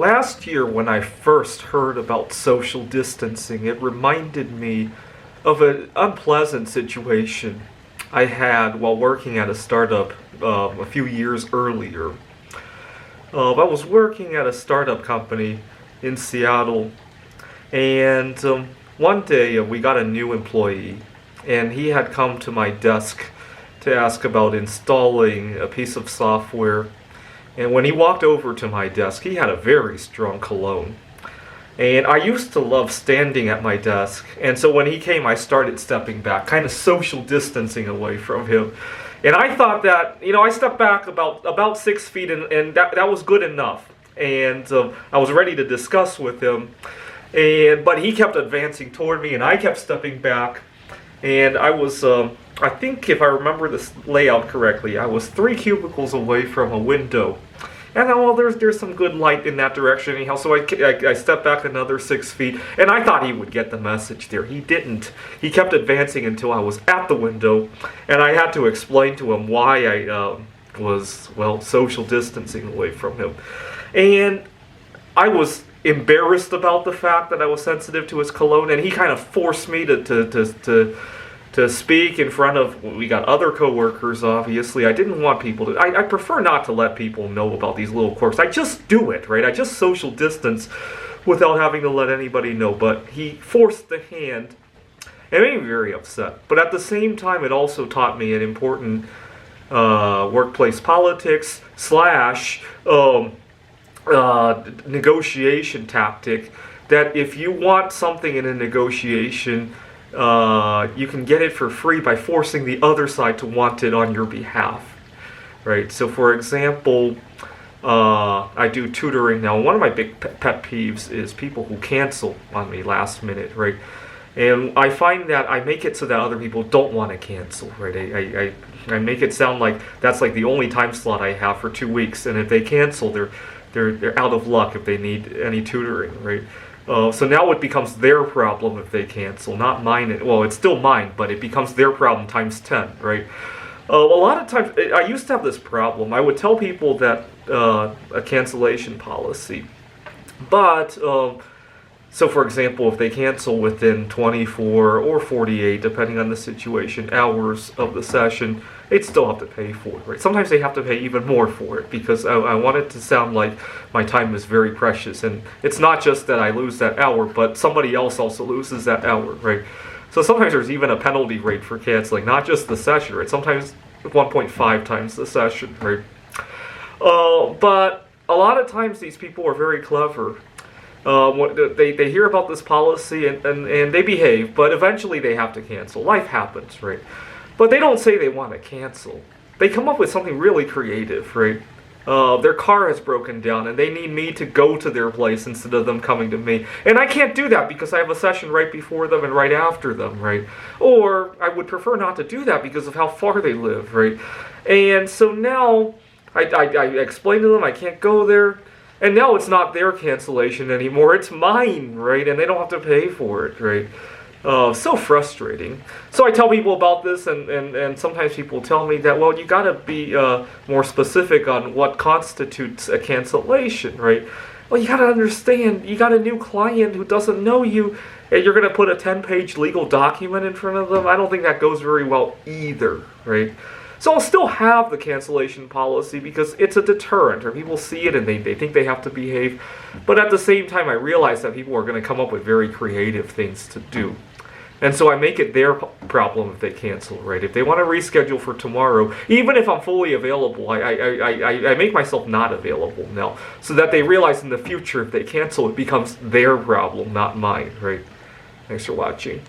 last year when I first heard about social distancing, it reminded me of an unpleasant situation I had while working at a startup a few years earlier. I was working at a startup company in Seattle, and one day we got a new employee, and he had come to my desk to ask about installing a piece of software. And when he walked over to my desk, he had a very strong cologne. And I used to love standing at my desk, and so when he came, I started stepping back, kind of social distancing away from him. And I thought that, I stepped back about 6 feet, and that was good enough. And I was ready to discuss with him, but he kept advancing toward me, and I kept stepping back. And I was, I think if I remember this layout correctly, I was 3 cubicles away from a window. And well, there's some good light in that direction anyhow, so I stepped back another 6 feet, and I thought he would get the message there. He didn't. He kept advancing until I was at the window, and I had to explain to him why I was, social distancing away from him. And I was embarrassed about the fact that I was sensitive to his cologne, and he kind of forced me to speak in front of, we got other coworkers, obviously. I didn't want people to, I prefer not to let people know about these little quirks. I just do it, right? I just social distance without having to let anybody know. But he forced the hand, and it made me very upset. But at the same time, it also taught me an important workplace politics / negotiation tactic, that if you want something in a negotiation, you can get it for free by forcing the other side to want it on your behalf, right? So for example, I do tutoring now. One of my big pet peeves is people who cancel on me last minute, right? And I find that I make it so that other people don't want to cancel, right? I make it sound like that's like the only time slot I have for 2 weeks, and if they cancel, they're out of luck if they need any tutoring, right? So now it becomes their problem if they cancel, not mine. Well, it's still mine, but it becomes their problem times 10, right? A lot of times, I used to have this problem. I would tell people that a cancellation policy, but so for example, if they cancel within 24 or 48, depending on the situation, hours of the session, they'd still have to pay for it, right? Sometimes they have to pay even more for it, because I want it to sound like my time is very precious, and it's not just that I lose that hour, but somebody else also loses that hour, right? So sometimes there's even a penalty rate for canceling, not just the session, right? Sometimes 1.5 times the session, right? But a lot of times these people are very clever. They hear about this policy and they behave, but eventually they have to cancel. Life happens, right? But they don't say they want to cancel. They come up with something really creative, right? Their car has broken down and they need me to go to their place instead of them coming to me. And I can't do that because I have a session right before them and right after them, right? Or I would prefer not to do that because of how far they live, right? And so now I explain to them I can't go there. And now it's not their cancellation anymore, it's mine, right? And they don't have to pay for it, right? So frustrating. So I tell people about this, and sometimes people tell me that, well, you gotta be more specific on what constitutes a cancellation, right? Well, you gotta understand, you got a new client who doesn't know you, and you're gonna put a 10-page legal document in front of them. I don't think that goes very well either, right? So I'll still have the cancellation policy because it's a deterrent, or people see it and they think they have to behave. But at the same time, I realize that people are going to come up with very creative things to do. And so I make it their problem if they cancel, right? If they want to reschedule for tomorrow, even if I'm fully available, I make myself not available now, so that they realize in the future if they cancel, it becomes their problem, not mine, right? Thanks for watching.